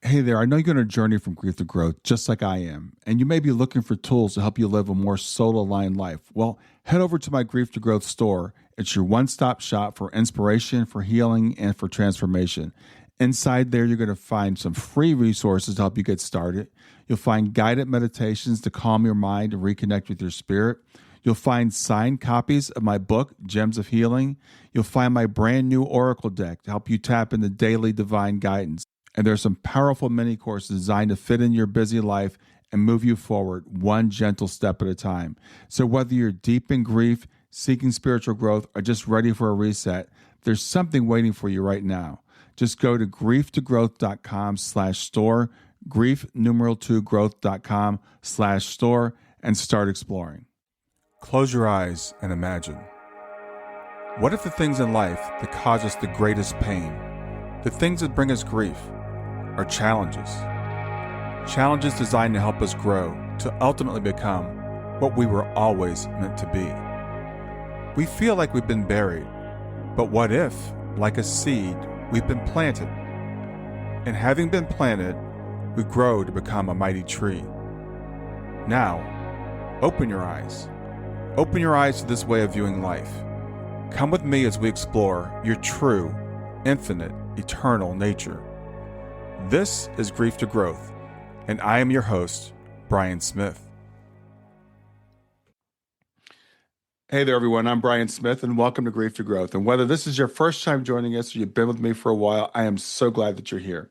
Hey there, I know you're on a journey from grief to growth, just like I am, and you may be looking for tools to help you live a more soul aligned life. Well, head over to my Grief to Growth store. It's your one stop shop for inspiration, for healing, and for transformation. Inside there, you're going to find some free resources to help you get started. You'll find guided meditations to calm your mind and reconnect with your spirit. You'll find signed copies of my book, Gems of Healing. You'll find my brand new Oracle deck to help you tap into daily divine guidance. And there's some powerful mini courses designed to fit in your busy life and move you forward one gentle step at a time. So whether you're deep in grief, seeking spiritual growth, or just ready for a reset, there's something waiting for you right now. Just go to grieftogrowth.com/store, grief2growth.com/store, and start exploring. Close your eyes and imagine. What if the things in life that cause us the greatest pain, the things that bring us grief, are challenges? Challenges designed to help us grow, to ultimately become what we were always meant to be. We feel like we've been buried, but what if, like a seed, we've been planted? And having been planted, we grow to become a mighty tree. Now, open your eyes. Open your eyes to this way of viewing life. Come with me as we explore your true, infinite, eternal nature. This is Grief to Growth, and I am your host, Brian Smith. Hey there, everyone. I'm Brian Smith, and welcome to Grief to Growth. And whether this is your first time joining us or you've been with me for a while, I am so glad that you're here.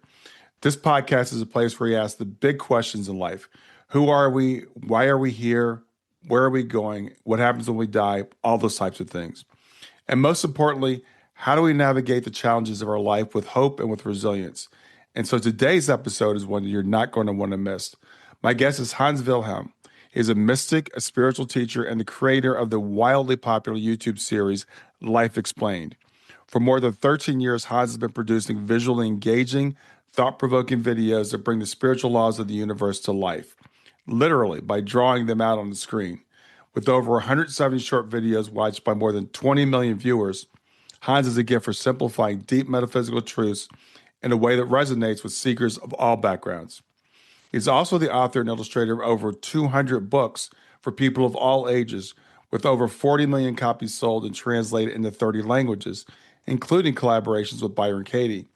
This podcast is a place where we ask the big questions in life. Who are we? Why are we here? Where are we going? What happens when we die? All those types of things. And most importantly, how do we navigate the challenges of our life with hope and with resilience? And so today's episode is one you're not going to want to miss. My guest is Hans Wilhelm. He's a mystic, a spiritual teacher, and the creator of the wildly popular YouTube series, Life Explained. For more than 13 years, Hans has been producing visually engaging, thought-provoking videos that bring the spiritual laws of the universe to life, literally by drawing them out on the screen. With over 170 short videos watched by more than 20 million viewers, Hans is a gift for simplifying deep metaphysical truths in a way that resonates with seekers of all backgrounds. He's also the author and illustrator of over 200 books for people of all ages, with over 40 million copies sold and translated into 30 languages, including collaborations with Byron Katie.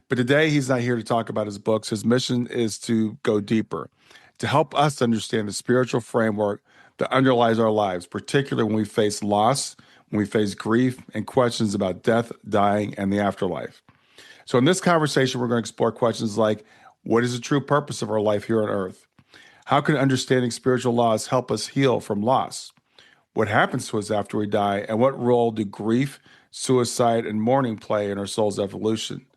But today, he's not here to talk about his books. His mission is to go deeper, to help us understand the spiritual framework that underlies our lives, particularly when we face loss, when we face grief, and questions about death, dying, and the afterlife. So in this conversation, we're going to explore questions like, what is the true purpose of our life here on earth? How can understanding spiritual laws help us heal from loss? What happens to us after we die? And what role do grief, suicide, and mourning play in our soul's evolution?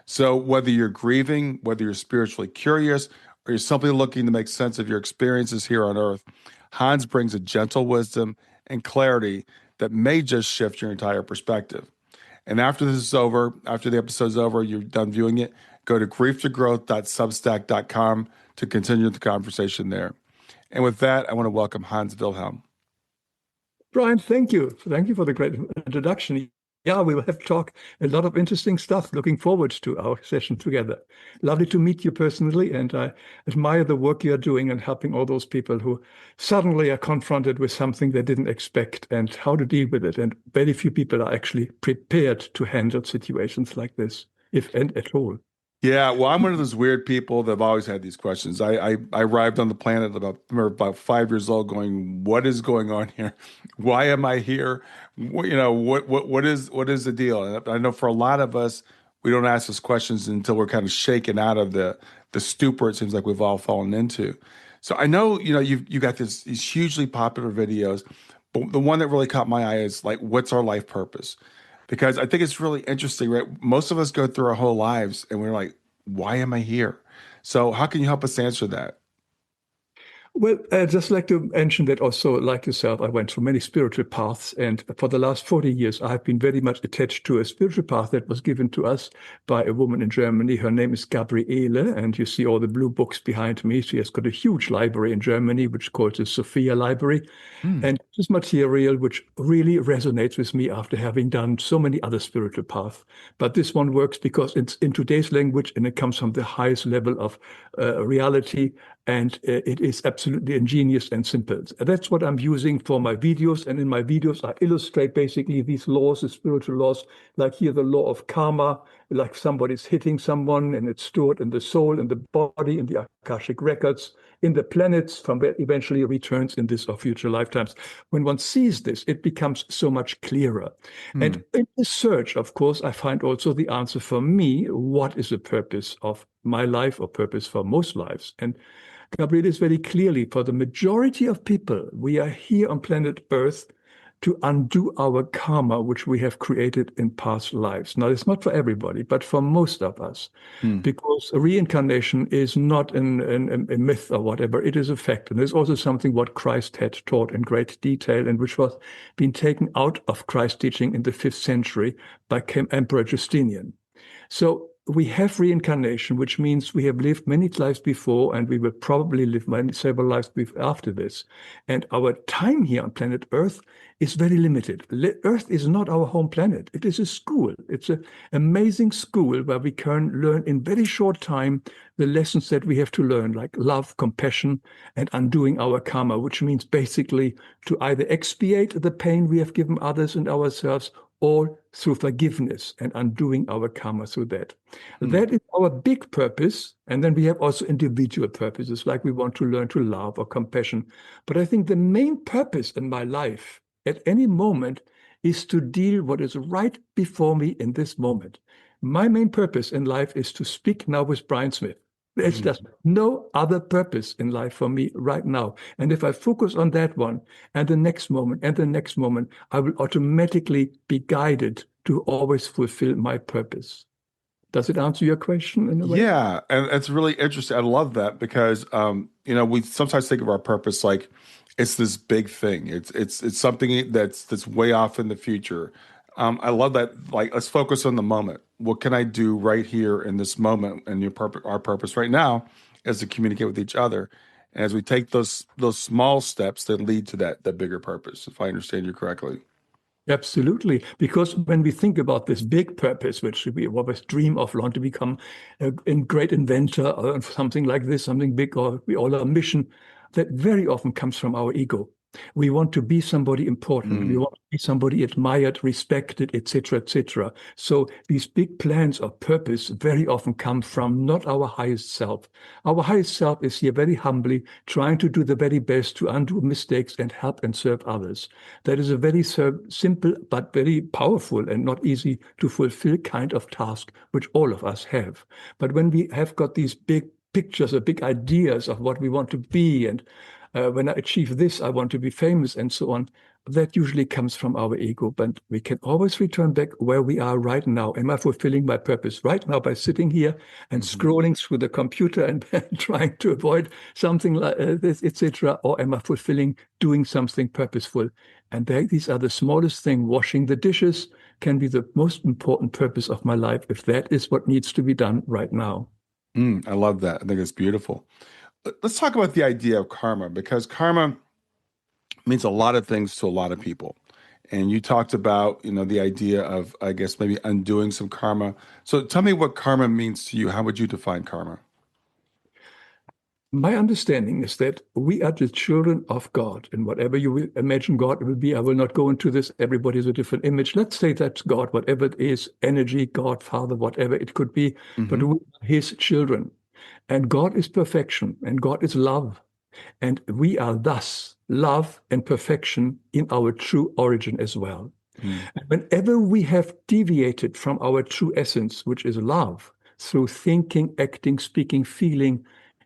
So whether you're grieving, whether you're spiritually curious, or you're simply looking to make sense of your experiences here on earth, Hans brings a gentle wisdom and clarity that may just shift your entire perspective. And after this is over, after the episode's over, you're done viewing it, go to grieftogrowth.substack.com to continue the conversation there. And with that, I want to welcome Hans Wilhelm. Brian, thank you. Thank you for the great introduction. Yeah, we will have to talk a lot of interesting stuff. Looking forward to our session together. Lovely to meet you personally, and I admire the work you are doing and helping all those people who suddenly are confronted with something they didn't expect and how to deal with it. And very few people are actually prepared to handle situations like this, if and at all. Yeah, well, I'm one of those weird people that have always had these questions. I arrived on the planet about 5 years old, going, "What is going on here? Why am I here? What is the deal?" And I know for a lot of us, we don't ask those questions until we're kind of shaken out of the stupor it seems like we've all fallen into. So I know you got these hugely popular videos, but the one that really caught my eye is like, what's our life purpose? Because I think it's really interesting, right? Most of us go through our whole lives and we're like, why am I here? So how can you help us answer that? Well, I'd just like to mention that also, like yourself, I went through many spiritual paths. And for the last 40 years, I've been very much attached to a spiritual path that was given to us by a woman in Germany. Her name is Gabriele, and you see all the blue books behind me. She has got a huge library in Germany, which is called the Sophia Library. And this material which really resonates with me after having done so many other spiritual paths. But this one works because it's in today's language and it comes from the highest level of reality, and it is absolutely ingenious and simple. That's what I'm using for my videos. And in my videos, I illustrate basically these laws, the spiritual laws, like here, the law of karma, like somebody's hitting someone and it's stored in the soul, in the body, in the Akashic records, in the planets, from where eventually returns in this or future lifetimes. When one sees this, it becomes so much clearer. Hmm. And in the search, of course, I find also the answer for me, what is the purpose of my life or purpose for most lives? And Gabriel is very clearly, for the majority of people, we are here on planet Earth to undo our karma, which we have created in past lives. Now, it's not for everybody, but for most of us, Hmm. because reincarnation is not a myth or whatever. It is a fact. And there's also something what Christ had taught in great detail and which was being taken out of Christ's teaching in the 5th century by Emperor Justinian. So we have reincarnation, which means we have lived many lives before, and we will probably live several lives after this. And our time here on planet Earth is very limited. Earth is not our home planet. It is a school. It's an amazing school where we can learn in very short time the lessons that we have to learn, like love, compassion, and undoing our karma, which means basically to either expiate the pain we have given others and ourselves, or through forgiveness and undoing our karma through that. Hmm. That is our big purpose. And then we have also individual purposes, like we want to learn to love or compassion. But I think the main purpose in my life at any moment is to deal what is right before me in this moment. My main purpose in life is to speak now with Brian Smith. There's Hmm. just no other purpose in life for me right now. And if I focus on that one and the next moment and the next moment, I will automatically be guided to always fulfill my purpose. Does it answer your question in a way? Yeah, and it's really interesting. I love that because we sometimes think of our purpose like it's this big thing. It's something that's way off in the future. I love that. Like, let's focus on the moment. What can I do right here in this moment? And our purpose right now is to communicate with each other. And as we take those small steps that lead to that bigger purpose, if I understand you correctly. Absolutely. Because when we think about this big purpose, which we always dream of, want to become a great inventor or something like this, something big, or we all our mission, that very often comes from our ego. We want to be somebody important. We Mm, want to be somebody admired, respected, etc., etc. So these big plans of purpose very often come from not our highest self. Our highest self is here very humbly trying to do the very best to undo mistakes and help and serve others. That is a very simple but very powerful and not easy to fulfill kind of task, which all of us have. But when we have got these big pictures or big ideas of what we want to be, and when I achieve this, I want to be famous, and so on, that usually comes from our ego. But we can always return back where we are right now. Am I fulfilling my purpose right now by sitting here and mhm. scrolling through the computer and trying to avoid something like this, etc.? Or am I fulfilling doing something purposeful? And these are the smallest thing. Washing the dishes can be the most important purpose of my life if that is what needs to be done right now. I love that. I think it's beautiful. Let's talk about the idea of karma because karma means a lot of things to a lot of people. And you talked about, the idea of, I guess, maybe undoing some karma. So tell me what karma means to you. How would you define karma? My understanding is that we are the children of God, and whatever you will imagine God will be, I will not go into this. Everybody has a different image. Let's say that's God, whatever it is, energy, God, Father, whatever it could be, but Hmm. we are His children. And God is perfection, and God is love. And we are thus love and perfection in our true origin as well. Mm, And whenever we have deviated from our true essence, which is love, through thinking, acting, speaking, feeling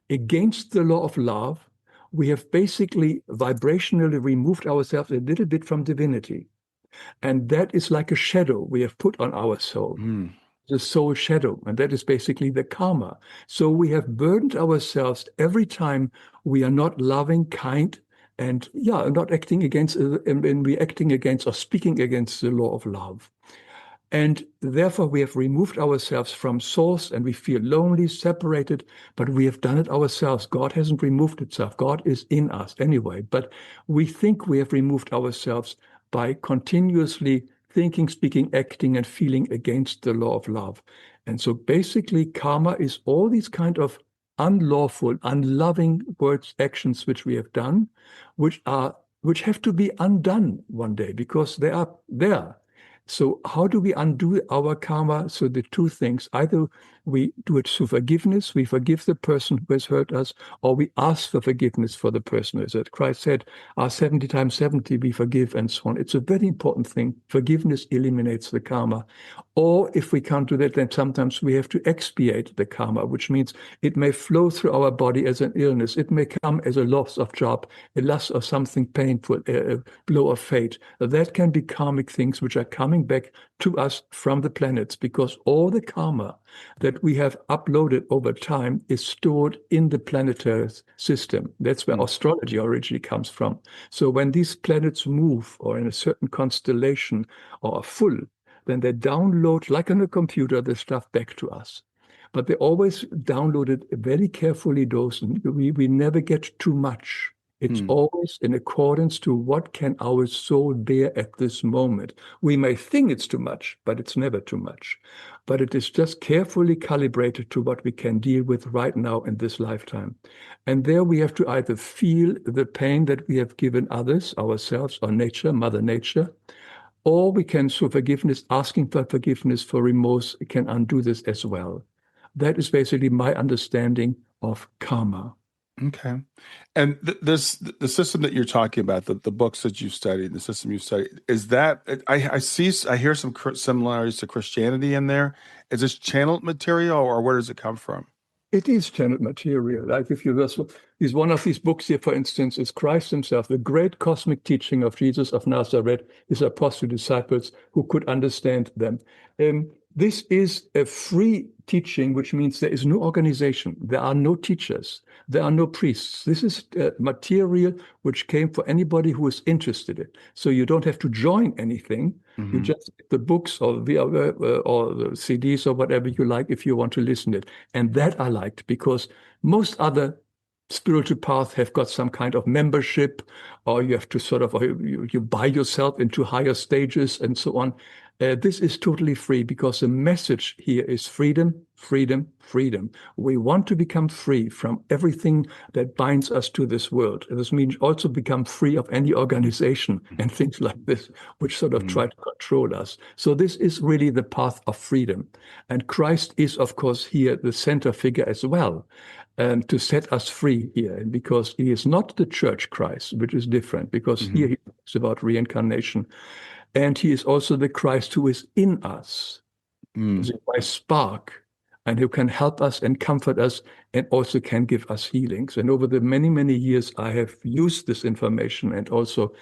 against the law of love, we have basically vibrationally removed ourselves a little bit from divinity. And that is like a shadow we have put on our soul, mm, the soul shadow. And that is basically the karma. So we have burdened ourselves every time we are not loving, kind, and not acting against, and we're acting against or speaking against the law of love. And therefore, we have removed ourselves from source and we feel lonely, separated, but we have done it ourselves. God hasn't removed itself. God is in us anyway. But we think we have removed ourselves by continuously thinking, speaking, acting, and feeling against the law of love. And so basically, karma is all these kind of unlawful, unloving words, actions which we have done, which have to be undone one day because they are there. So how do we undo our karma? So the two things, either we do it through forgiveness, we forgive the person who has hurt us, or we ask for forgiveness for the person who has hurt. Christ said, 70 times 70 we forgive and so on. It's a very important thing. Forgiveness eliminates the karma. Or if we can't do that, then sometimes we have to expiate the karma, which means it may flow through our body as an illness. It may come as a loss of job, a loss of something painful, a blow of fate. That can be karmic things which are coming back to us from the planets because all the karma that we have uploaded over time is stored in the planetary system. That's where astrology originally comes from. So when these planets move or in a certain constellation or are full, then they download, like on a computer, the stuff back to us. But they always download it very carefully dosed. We never get too much. It's always in accordance to what can our soul bear at this moment. We may think it's too much, but it's never too much. But it is just carefully calibrated to what we can deal with right now in this lifetime. And there we have to either feel the pain that we have given others, ourselves, or nature, Mother Nature, or we can, through forgiveness, asking for forgiveness, for remorse, can undo this as well. That is basically my understanding of karma. Okay. And the system that you're talking about, the books that you've studied, the system you've studied, is that I hear some similarities to Christianity in there. Is this channeled material or where does it come from? It is channeled material. Like if you is one of these books here, for instance, is Christ himself, the great cosmic teaching of Jesus of Nazareth, his apostle disciples who could understand them. This is a free teaching, which means there is no organization. There are no teachers. There are no priests. This is material which came for anybody who is interested in it. So you don't have to join anything. You just get the books or the CDs or whatever you like if you want to listen to it. And that I liked because most other spiritual paths have got some kind of membership, or you have to sort of, you buy yourself into higher stages and so on. This is totally free because the message here is freedom, freedom, freedom. We want to become free from everything that binds us to this world. This means also become free of any organization and things like this, which sort of try to control us. So this is really the path of freedom. And Christ is, of course, here the center figure as well. To set us free here, because he is not the church Christ, which is different, because here he talks about reincarnation. And he is also the Christ who is in us, by spark, and who can help us and comfort us and also can give us healings. And over the many, many years, I have used this information and also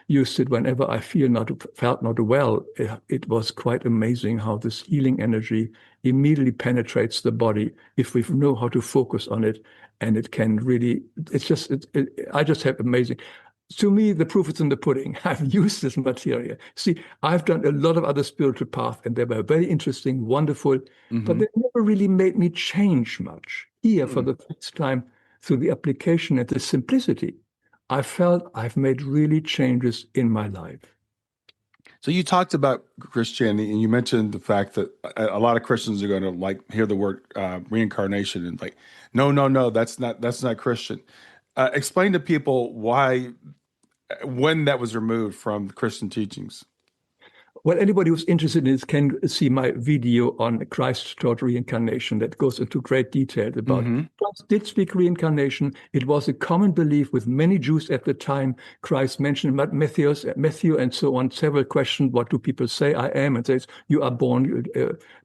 used it whenever I felt not well. It was quite amazing how this healing energy immediately penetrates the body if we know how to focus on it. And it can really, I just have amazing. To me, the proof is in the pudding. I've used this material. See, I've done a lot of other spiritual paths, and they were very interesting, wonderful, but they never really made me change much. Here, for the first time, through the application and the simplicity, I felt I've made really changes in my life. So you talked about Christianity, and you mentioned the fact that a lot of Christians are going to like hear the word reincarnation and like, no, no, no, that's not Christian. Explain to people when that was removed from Christian teachings. Well, anybody who's interested in this can see my video on Christ taught reincarnation that goes into great detail about Christ did speak reincarnation. It was a common belief with many Jews at the time. Christ mentioned Matthew and so on. Several questions, what do people say I am? And says, you are born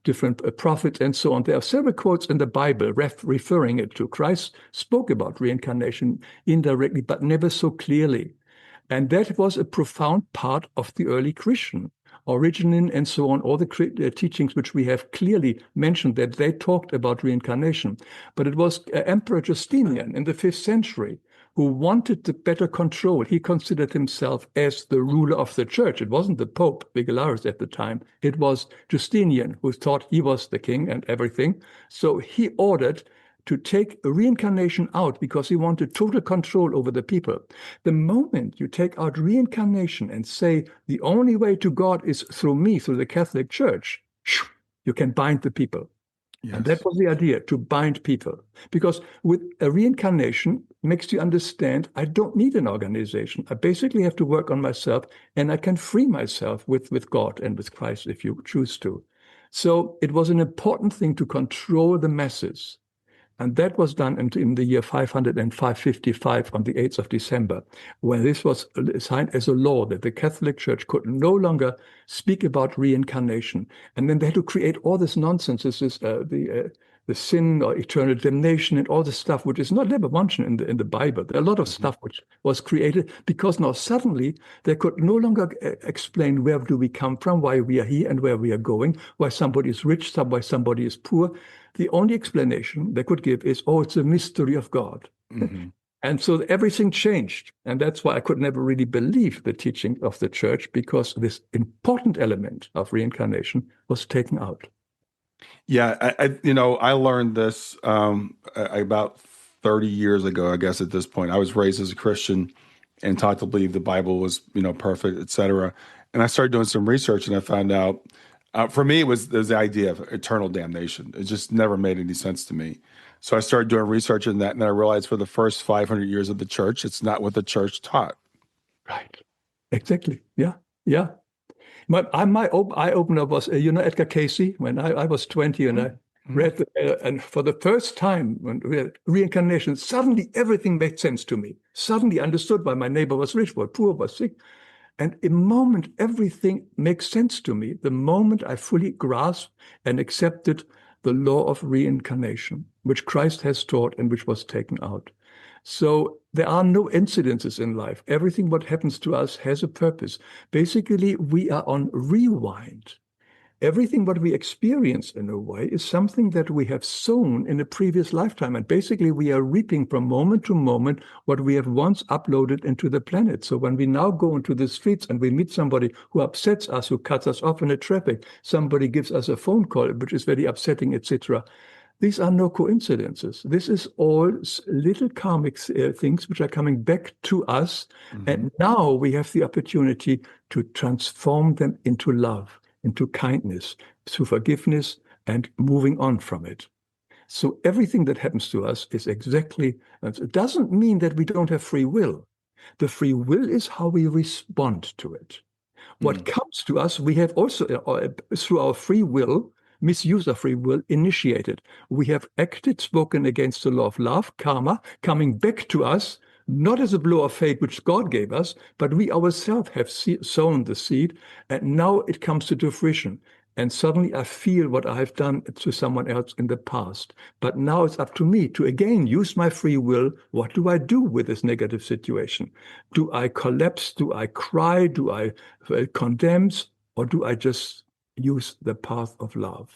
different prophets and so on. There are several quotes in the Bible referring it to. Christ spoke about reincarnation indirectly, but never so clearly. And that was a profound part of the early Christian origin and so on, all the teachings which we have clearly mentioned that they talked about reincarnation. But it was Emperor Justinian in the 5th century who wanted the better control. He considered himself as the ruler of the church. It wasn't the Pope, Vigelaris at the time. It was Justinian, who thought he was the king and everything. So he ordered to take reincarnation out because he wanted total control over the people. The moment you take out reincarnation and say the only way to God is through me, through the Catholic Church, you can bind the people. Yes. And that was the idea, to bind people. Because with a reincarnation makes you understand, I don't need an organization. I basically have to work on myself, and I can free myself with God and with Christ if you choose to. So it was an important thing to control the masses. And that was done in the year 500 and 555 on the 8th of December, when this was signed as a law that the Catholic Church could no longer speak about reincarnation. And then they had to create all this nonsense. This is the sin or eternal damnation and all this stuff, which is not never mentioned in the Bible. There are a lot of stuff which was created because now suddenly they could no longer explain where do we come from, why we are here and where we are going, why somebody is rich, why somebody is poor. The only explanation they could give is, oh, it's a mystery of God. Mm-hmm. And so everything changed. And that's why I could never really believe the teaching of the church, because this important element of reincarnation was taken out. Yeah, I learned this about 30 years ago, I guess at this point. I was raised as a Christian and taught to believe the Bible was, perfect, et cetera. And I started doing some research and I found out, for me, it was the idea of eternal damnation. It just never made any sense to me. So I started doing research in that, and then I realized for the first 500 years of the church, it's not what the church taught. Right. Exactly. Yeah. Yeah. My eye-opener was, Edgar Cayce, when I was 20 and I read, and for the first time, when we had reincarnation, suddenly everything made sense to me. Suddenly I understood why my neighbor was rich, was poor, was sick. And in a moment, everything makes sense to me. The moment I fully grasped and accepted the law of reincarnation, which Christ has taught and which was taken out. So there are no incidences in life. Everything what happens to us has a purpose. Basically, we are on rewind. Everything what we experience in a way is something that we have sown in a previous lifetime. And basically, we are reaping from moment to moment what we have once uploaded into the planet. So when we now go into the streets and we meet somebody who upsets us, who cuts us off in the traffic, somebody gives us a phone call, which is very upsetting, etc. These are no coincidences. This is all little karmic things which are coming back to us. Mm-hmm. And now we have the opportunity to transform them into love, into kindness, through forgiveness, and moving on from it. So everything that happens to us is exactly, it doesn't mean that we don't have free will. The free will is how we respond to it. What comes to us, we have also, through our free will, misuse of free will, initiated. We have acted, spoken against the law of love, karma, coming back to us, not as a blow of fate which God gave us, but we ourselves have sown the seed, and now it comes to fruition. And suddenly I feel what I have done to someone else in the past. But now it's up to me to again use my free will. What do I do with this negative situation? Do I collapse? Do I cry? Do I condemn? Or do I just use the path of love?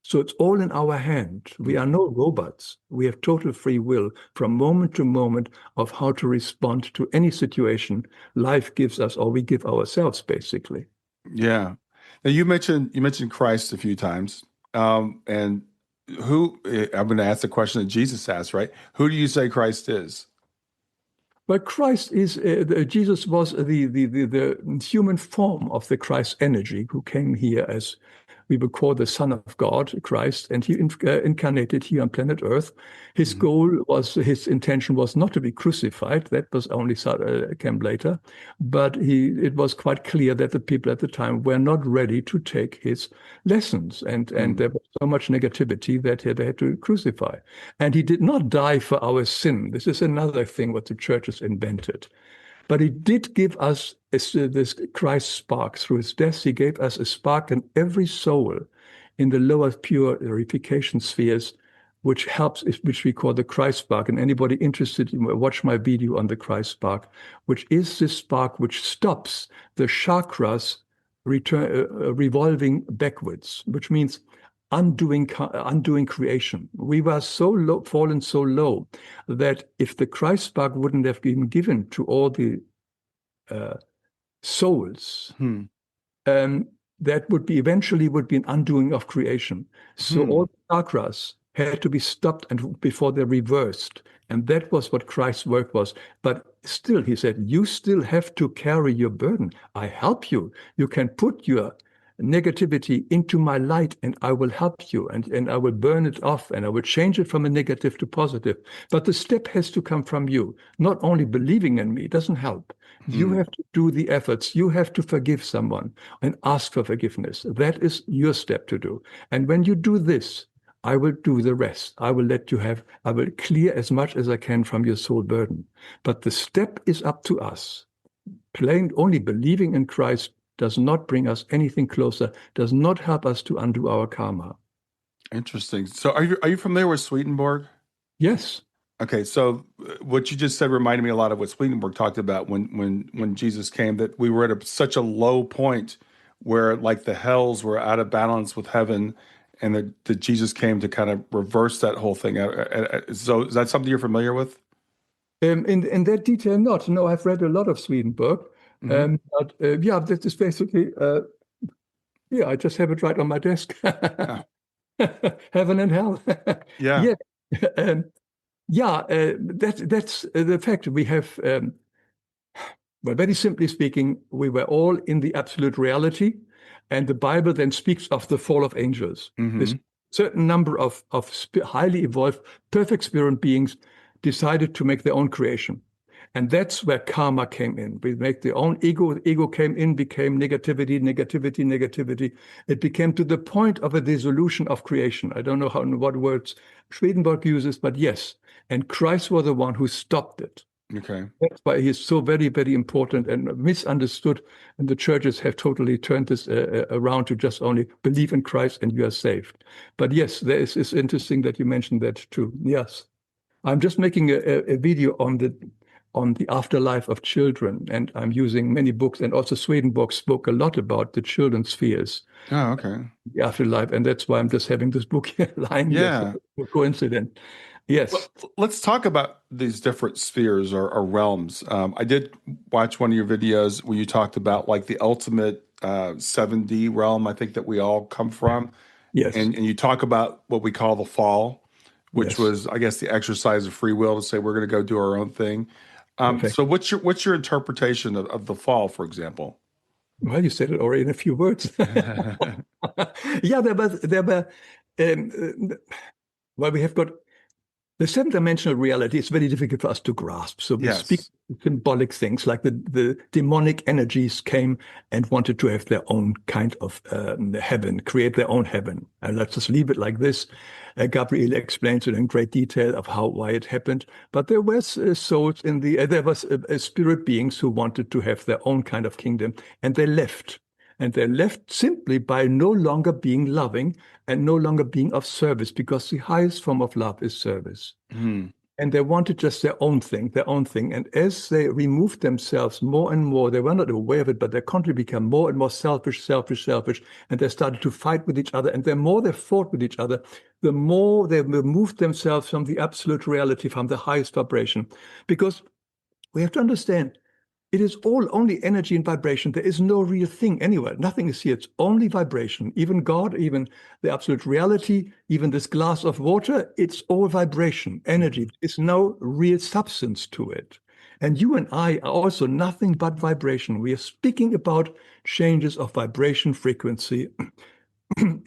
So it's all in our hand. We are no robots. We have total free will from moment to moment of how to respond to any situation life gives us, or we give ourselves, basically. Yeah. Now you mentioned Christ a few times, and I'm going to ask the question that Jesus asked, right? Who do you say Christ is? But Christ is, Jesus was the human form of the Christ energy who came here as we would call the Son of God, Christ, and he incarnated here on planet Earth. His his intention was not to be crucified. That was only came later. But it was quite clear that the people at the time were not ready to take his lessons. And there was so much negativity that they had to crucify. And he did not die for our sin. This is another thing what the church has invented. But he did give us this Christ spark. Through his death, he gave us a spark in every soul in the lower purification spheres, which helps, which we call the Christ spark. And anybody interested, watch my video on the Christ spark, which is this spark which stops the chakras revolving backwards, which means undoing creation. We were so low, fallen so low that if the Christ spark wouldn't have been given to all the uh, souls, Hmm. um, that would be eventually would be an undoing of creation. So Hmm. all the chakras had to be stopped and before they're reversed. And that was what Christ's work was. But still, he said, you still have to carry your burden. I help you. You can put your negativity into my light and I will help you and I will burn it off and I will change it from a negative to positive. But the step has to come from you. Not only believing in me doesn't help. You Hmm. have to do the efforts. You have to forgive someone and ask for forgiveness. That is your step to do. And when you do this, I will do the rest. I will clear as much as I can from your soul burden. But the step is up to us. Plain only believing in Christ does not bring us anything closer, does not help us to undo our karma. Interesting. So are you familiar with Swedenborg? Yes, Okay, so what you just said reminded me a lot of what Swedenborg talked about when Jesus came, that we were at such a low point where like the hells were out of balance with heaven, and that Jesus came to kind of reverse that whole thing. So is that something you're familiar with? in that detail, not. No, I've read a lot of Swedenborg. Hmm. But yeah, that is basically, yeah, I just have it right on my desk. Yeah. Heaven and hell. Yeah. Yeah. Um, yeah, that's the fact. We have, well, very simply speaking, we were all in the absolute reality, and the Bible then speaks of the fall of angels. This Hmm. certain number of highly evolved, perfect spirit beings decided to make their own creation. And that's where karma came in. We make their own ego. Ego came in, became negativity, negativity, negativity. It became to the point of a dissolution of creation. I don't know what words Swedenborg uses, but yes. And Christ was the one who stopped it. Okay. That's why he is so very, very important and misunderstood. And the churches have totally turned this around to just only believe in Christ and you are saved. But yes, it's interesting that you mentioned that too. Yes. I'm just making a video on the afterlife of children, and I'm using many books, and also Swedenborg spoke a lot about the children's spheres, Oh, okay. the afterlife, and that's why I'm just having this book here lying here Yeah. for coincidence. Well, Yes, let's talk about these different spheres or realms. I did watch one of your videos where you talked about like the ultimate 7D realm, I think that we all come from. yes, And you talk about what we call the fall, which yes, was, I guess, the exercise of free will to say we're going to go do our own thing. perfect. So what's your interpretation of the fall, for example? Well, you said it already in a few words. Yeah, um, well, we have got the seventh dimensional reality is very difficult for us to grasp. So we speak Yes. symbolic things like the demonic energies came and wanted to have their own kind of heaven, create their own heaven. And let's just leave it like this. Gabriel explains it in great detail of why it happened. But there was souls in there was spirit beings who wanted to have their own kind of kingdom, and they left. And they left simply by no longer being loving and no longer being of service, because the highest form of love is service. Hmm. And they wanted just their own thing, their own thing. And as they removed themselves more and more, they were not aware of it, but their country became more and more selfish, selfish, selfish. And they started to fight with each other. And the more they fought with each other, the more they removed themselves from the absolute reality, from the highest vibration. Because we have to understand, it is all only energy and vibration. There is no real thing anywhere. Nothing is here. It's only vibration. Even God, even the absolute reality, even this glass of water, it's all vibration, energy. Mhm. There is no real substance to it. And you and I are also nothing but vibration. We are speaking about changes of vibration frequency.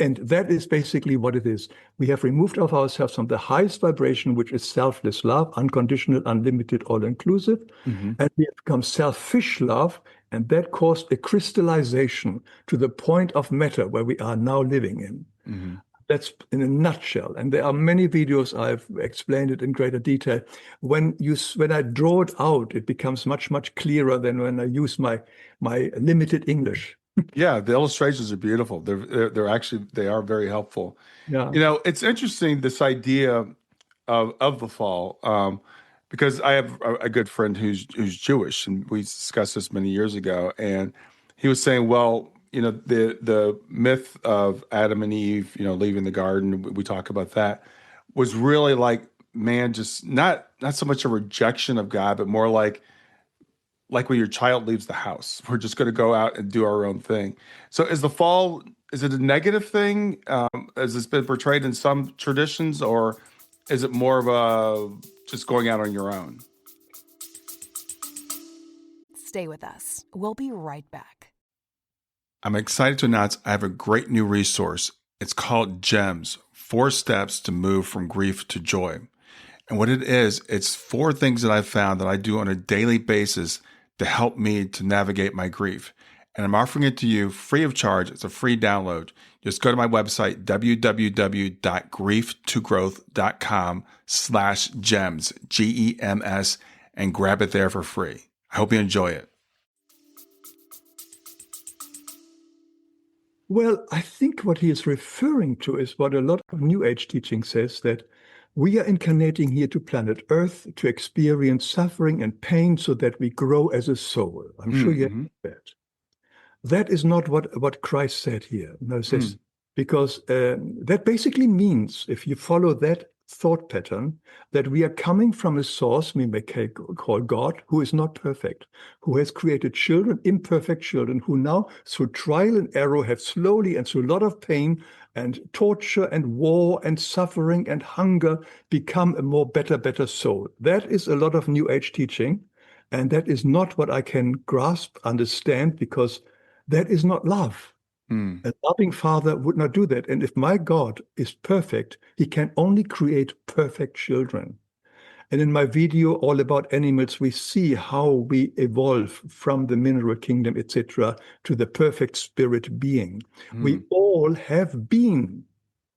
And that is basically what it is. We have removed of ourselves from the highest vibration, which is selfless love, unconditional, unlimited, all inclusive. Hmm. And we have become selfish love. And that caused a crystallization to the point of matter where we are now living in. Hmm. That's in a nutshell. And there are many videos I've explained it in greater detail. When I draw it out, it becomes much, much clearer than when I use my limited English. Yeah, the illustrations are beautiful. They're actually they are very helpful. Yeah. It's interesting this idea of the fall, because I have a good friend who's Jewish, and we discussed this many years ago, and he was saying, well, the myth of Adam and Eve, leaving the garden, we talk about that, was really like man just not so much a rejection of God, but more like when your child leaves the house. We're just going to go out and do our own thing. So is the fall, is it a negative thing? Has this been portrayed in some traditions, or is it more of a just going out on your own? Stay with us. We'll be right back. I'm excited to announce I have a great new resource. It's called GEMS, 4 Steps to Move from Grief to Joy. And what it is, it's 4 things that I've found that I do on a daily basis to help me to navigate my grief. And I'm offering it to you free of charge. It's a free download. Just go to my website, www.grieftogrowth.com/gems, GEMS, and grab it there for free. I hope you enjoy it. Well, I think what he is referring to is what a lot of New Age teaching says, that we are incarnating here to planet Earth to experience suffering and pain so that we grow as a soul. I'm sure you have Mm-hmm. that. That is not what Christ said here. No, it says, because that basically means, if you follow that thought pattern, that we are coming from a source we may call God, who is not perfect, who has created children, imperfect children, who now, through trial and error, have slowly and through a lot of pain and torture and war and suffering and hunger become a more better soul. That is a lot of New Age teaching. And that is not what I can grasp, understand, because that is not love. A loving father would not do that. And if my God is perfect, he can only create perfect children. And in my video all about animals, we see how we evolve from the mineral kingdom, etc., to the perfect spirit being. We all have been,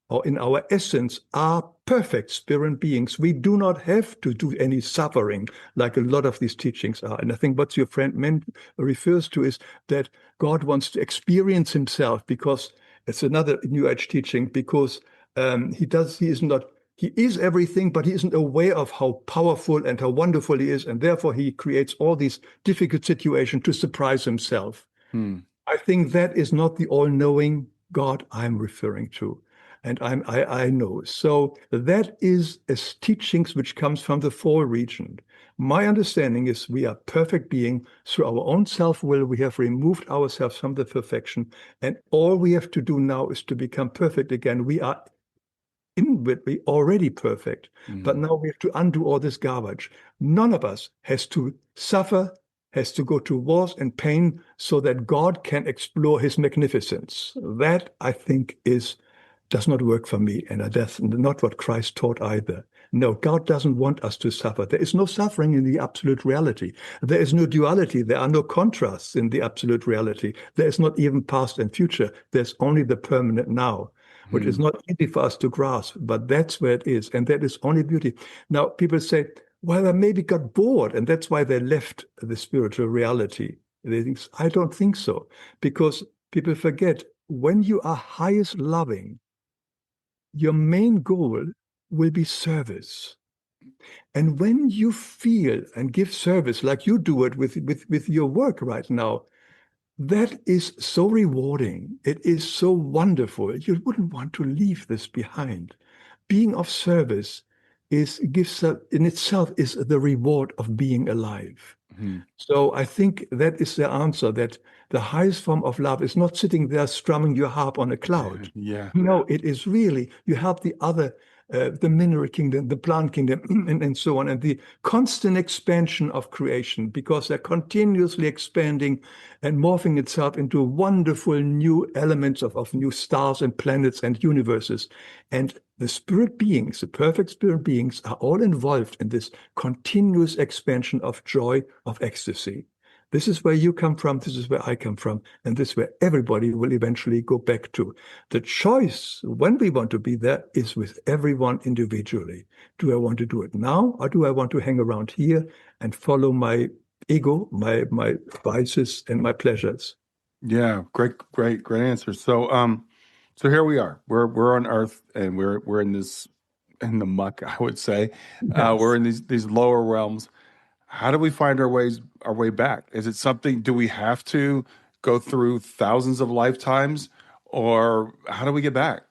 or in our essence, are perfect spirit beings. We do not have to do any suffering like a lot of these teachings are. And I think what your friend refers to is that God wants to experience himself, because it's another New Age teaching, because he is everything, but he isn't aware of how powerful and how wonderful he is. And therefore he creates all these difficult situations to surprise himself. I think that is not the all-knowing God I'm referring to. And I know. So that is teachings which comes from the fall region. My understanding is we are perfect being. Through our own self-will, we have removed ourselves from the perfection. And all we have to do now is to become perfect again. We are inwardly already perfect. But now we have to undo all this garbage. None of us has to suffer, has to go to wars and pain so that God can explore his magnificence. That, I think, does not work for me, and that's not what Christ taught either. No, God doesn't want us to suffer. There is no suffering in the absolute reality. There is no duality. There are no contrasts in the absolute reality. There is not even past and future. There's only the permanent now, which is not easy for us to grasp, but that's where it is, and that is only beauty. Now, people say, well, they maybe got bored, and that's why they left the spiritual reality. I don't think so, because people forget, when you are highest loving, your main goal will be service. And when you feel and give service like you do it with your work right now, that is so rewarding. It is so wonderful. You wouldn't want to leave this behind. Being of service in itself is the reward of being alive. So I think that is the answer, that the highest form of love is not sitting there strumming your harp on a cloud. Yeah. No, it is really, you help the other, the mineral kingdom, the plant kingdom, and so on, and the constant expansion of creation, because they're continuously expanding and morphing itself into wonderful new elements of new stars and planets and universes. And the spirit beings, the perfect spirit beings, are all involved in this continuous expansion of joy, of ecstasy. This is where you come from, this is where I come from, and this is where everybody will eventually go back to. The choice, when we want to be there, is with everyone individually. Do I want to do it now, or do I want to hang around here and follow my ego, my vices, and my pleasures? Yeah, great answer. So here we are. We're on Earth, and we're in the muck, I would say. We're Yes. in these lower realms. How do we find our way back? Is it something? Do we have to go through thousands of lifetimes, or how do we get back?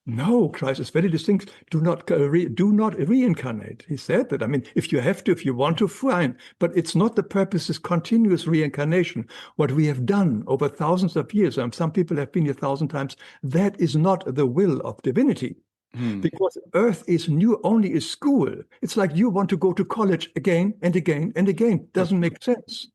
No, Christ is very distinct. Do not reincarnate. He said that. I mean, if you have to, if you want to, fine. But it's not the purpose, is continuous reincarnation. What we have done over thousands of years, some people have been here 1,000 times, that is not the will of divinity. Because Earth is new, only a school. It's like you want to go to college again and again and again. Doesn't make sense.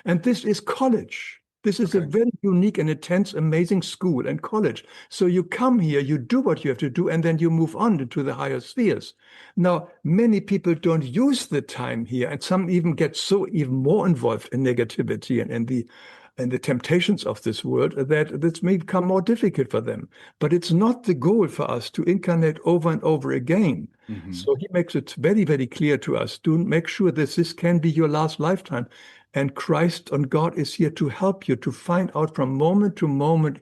And this is college. This is a very unique and intense, amazing school and college. So you come here, you do what you have to do, and then you move on into the higher spheres. Now, many people don't use the time here, and some even get so even more involved in negativity and the temptations of this world that this may become more difficult for them. But it's not the goal for us to incarnate over and over again. So he makes it very, very clear to us to make sure that this can be your last lifetime. And Christ and God is here to help you to find out from moment to moment,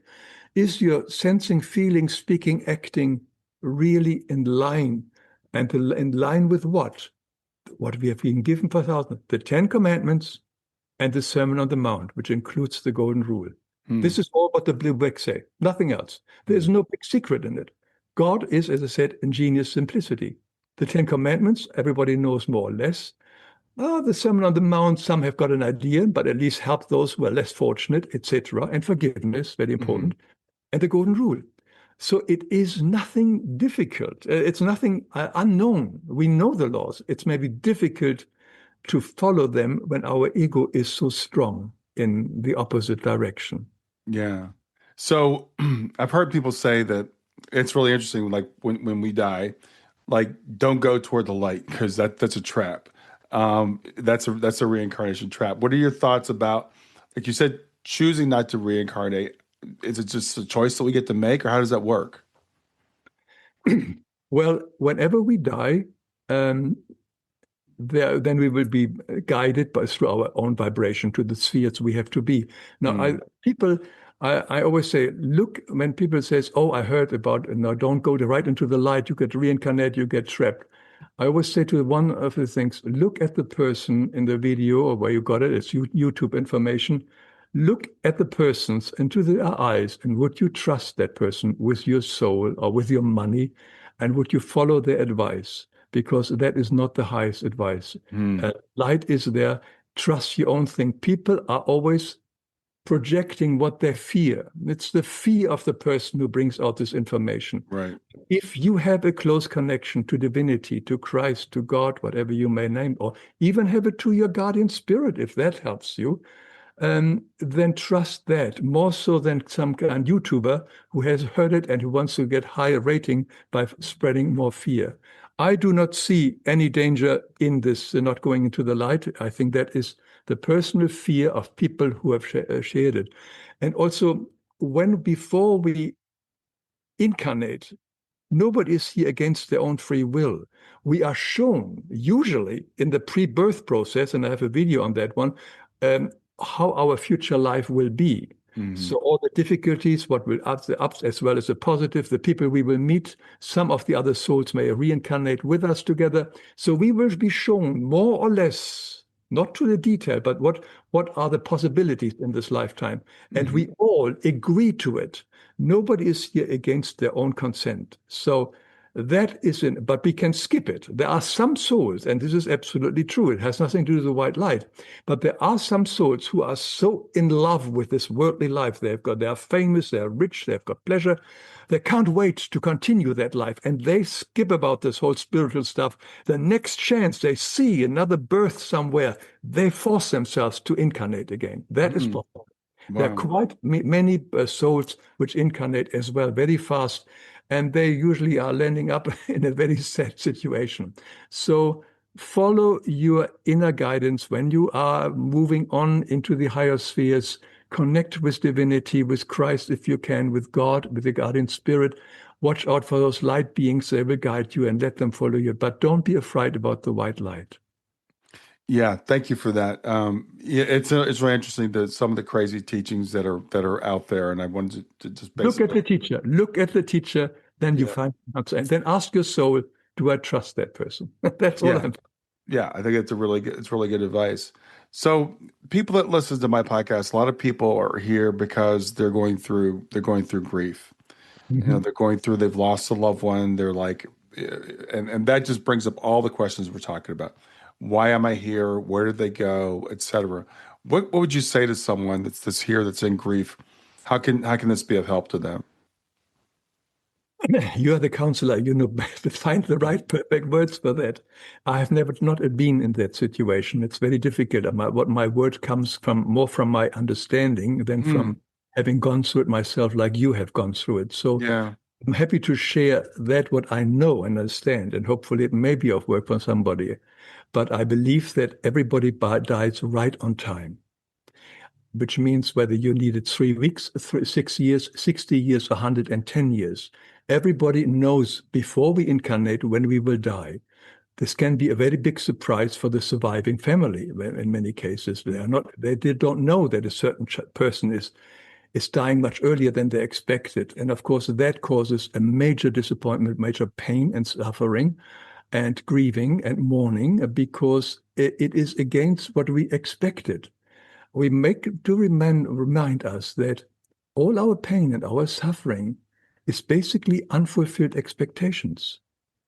is your sensing, feeling, speaking, acting really in line? And in line with what? What we have been given for thousands. The 10 Commandments and the Sermon on the Mount, which includes the Golden Rule. This is all what the Blue Book say, nothing else. There's no big secret in it. God is, as I said, ingenious simplicity. The 10 Commandments, everybody knows more or less. The Sermon on the Mount, some have got an idea, but at least help those who are less fortunate, etc. And forgiveness, very important. And the Golden Rule. So it is nothing difficult. It's nothing unknown. We know the laws. It's maybe difficult to follow them when our ego is so strong in the opposite direction. Yeah. So I've heard people say that it's really interesting, like when we die, like don't go toward the light because that's a trap. That's a reincarnation trap. What are your thoughts about, like you said, choosing not to reincarnate? Is it just a choice that we get to make, or how does that work? Well, whenever we die, then we will be guided through our own vibration to the spheres we have to be. Now, I always say, look, when people says, "Oh, I heard about," no, don't go right into the light. You get reincarnate, you get trapped. I always say to one of the things, look at the person in the video or where you got it. It's YouTube information. Look at the persons into their eyes, and would you trust that person with your soul or with your money, and would you follow their advice? Because that is not the highest advice. Light is there. Trust your own thing. People are always projecting what they fear. It's the fear of the person who brings out this information. Right. If you have a close connection to divinity, to Christ, to God, whatever you may name, or even have it to your guardian spirit, if that helps you, then trust that more so than some kind of YouTuber who has heard it and who wants to get higher rating by spreading more fear. I do not see any danger in this not going into the light. I think that is the personal fear of people who have shared it. And also, before we incarnate, nobody is here against their own free will. We are shown, usually in the pre-birth process, and I have a video on that one, how our future life will be. So all the difficulties, what will the ups as well as the positive, the people we will meet, some of the other souls may reincarnate with us together. So we will be shown more or less, not to the detail, but what are the possibilities in this lifetime. And we all agree to it. Nobody is here against their own consent. So that is but we can skip it. There are some souls, and this is absolutely true. It has nothing to do with the white light. But there are some souls who are so in love with this worldly life. They are famous, they are rich, they've got pleasure. They can't wait to continue that life. And they skip about this whole spiritual stuff. The next chance they see another birth somewhere, they force themselves to incarnate again. That is possible. Wow. There are quite many souls which incarnate as well very fast, and they usually are landing up in a very sad situation. So follow your inner guidance when you are moving on into the higher spheres. Connect with divinity, with Christ if you can, with God, with the guardian spirit. Watch out for those light beings. They will guide you and let them follow you. But don't be afraid about the white light. Yeah, thank you for that. It's really interesting some of the crazy teachings that are out there, and I wanted to just look at the teacher. Look at the teacher, then you find answer, and then ask your soul: do I trust that person? That's all. Yeah, I think it's really good advice. So people that listen to my podcast, a lot of people are here because they're going through grief. You know, Mhm. they've lost a loved one. They're like, and that just brings up all the questions we're talking about. Why am I here? Where did they go? Etc. What would you say to someone that's here that's in grief? How can this be of help to them? You are the counselor. You know, find the right perfect words for that. I have never not been in that situation. It's very difficult. What my word comes from more from my understanding than Mm, from having gone through it myself, like you have gone through it. So yeah. I'm happy to share that what I know and understand, and hopefully it may be of work for somebody. But I believe that everybody dies right on time, which means whether you needed 3 weeks, 6 years, 60 years, 110 years. Everybody knows before we incarnate when we will die. This can be a very big surprise for the surviving family. In many cases, they don't know that a certain person is dying much earlier than they expected. And of course, that causes a major disappointment, major pain and suffering and grieving and mourning because it is against what we expected. We make to remind us that all our pain and our suffering is basically unfulfilled expectations.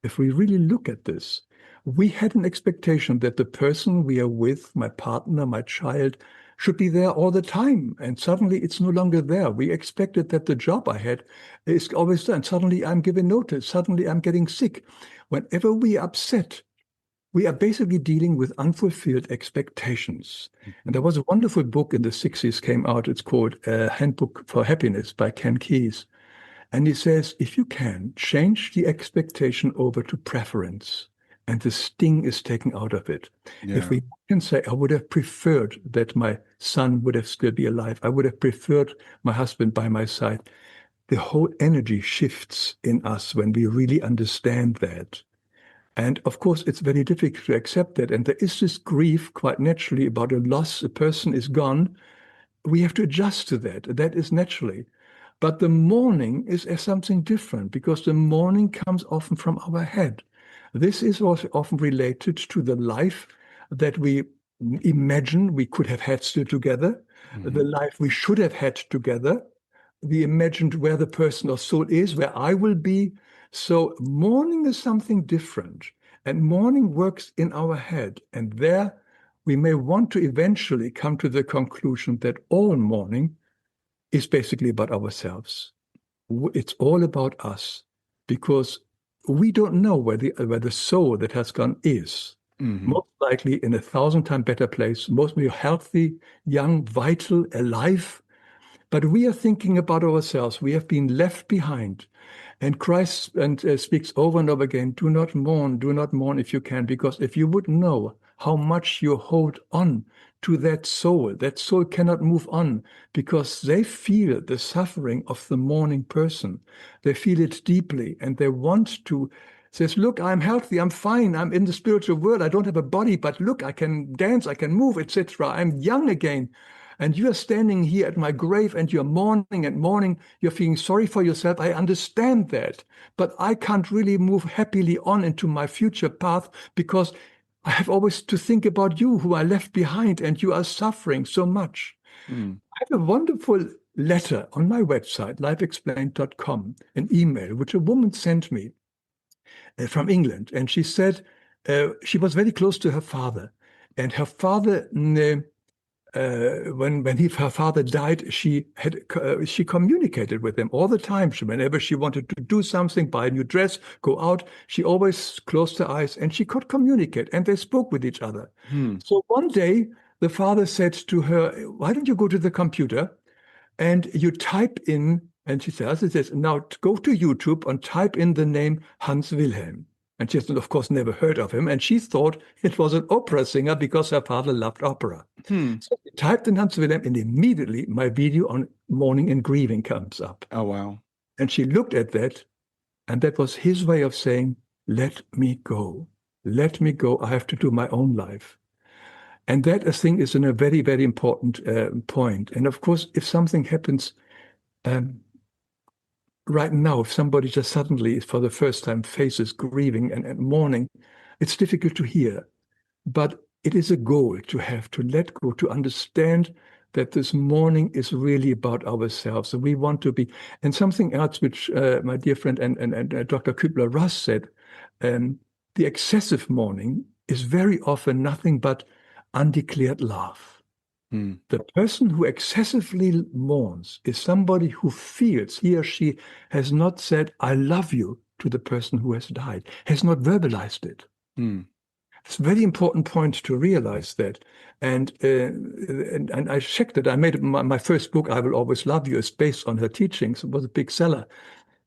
If we really look at this, we had an expectation that the person we are with, my partner, my child, should be there all the time. And suddenly it's no longer there. We expected that the job I had is always there. And suddenly I'm given notice. Suddenly I'm getting sick. Whenever we are upset, we are basically dealing with unfulfilled expectations. And there Mhm. was a wonderful book in the 60s came out. It's called Handbook for Happiness by Ken Keyes. And he says, if you can, change the expectation over to preference, and the sting is taken out of it. If Yeah. we can say, I would have preferred that my son would have still be alive. I would have preferred my husband by my side. The whole energy shifts in us when we really understand that. And of course, it's very difficult to accept that. And there is this grief quite naturally about a loss. A person is gone. We have to adjust to that. That is naturally. But the mourning is something different because the mourning comes often from our head. This is also often related to the life that we imagine we could have had still together, the Mhm. life we should have had together. We imagined where the person or soul is, where I will be. So mourning is something different. And mourning works in our head. And there we may want to eventually come to the conclusion that all mourning is basically about ourselves. It's all about us because we don't know where the soul that has gone is. Mhm. Most likely in a thousand times better place, mostly healthy, young, vital, alive. But we are thinking about ourselves. We have been left behind. And Christ speaks over and over again, do not mourn if you can, because if you would know how much you hold on to that soul cannot move on because they feel the suffering of the mourning person. They feel it deeply and they want to says, look, I'm healthy, I'm fine, I'm in the spiritual world, I don't have a body, but look, I can dance, I can move, etc. I'm young again. And you are standing here at my grave and you're mourning and mourning. You're feeling sorry for yourself. I understand that. But I can't really move happily on into my future path because I have always to think about you who are left behind and you are suffering so much. Mm. I have a wonderful letter on my website, lifeexplained.com, an email which a woman sent me from England. And she said she was very close to her father. And her father her father died, she communicated with him all the time. Whenever she wanted to do something, buy a new dress, go out, she always closed her eyes and she could communicate. And they spoke with each other. Hmm. So one day, the father said to her, "Why don't you go to the computer and you type in?" And she says, "Now go to YouTube and type in the name Hans Wilhelm." And she has, of course, never heard of him. And she thought it was an opera singer because her father loved opera. Hmm. So I typed in Hans Wilhelm, and immediately my video on mourning and grieving comes up. Oh, wow. And she looked at that, and that was his way of saying, let me go. Let me go. I have to do my own life. And that, I think, is a very, very important point. And of course, if something happens um, right now, if somebody just suddenly, for the first time, faces grieving and mourning, it's difficult to hear. But it is a goal to have to let go, to understand that this mourning is really about ourselves. And we want to be, and something else which my dear friend and Dr. Kübler-Ross said, the excessive mourning is very often nothing but undeclared love. The person who excessively mourns is somebody who feels he or she has not said, I love you to the person who has died, has not verbalized it. It's a very important point to realize that. And I checked it. I made my first book, I Will Always Love You, is based on her teachings. It was a big seller.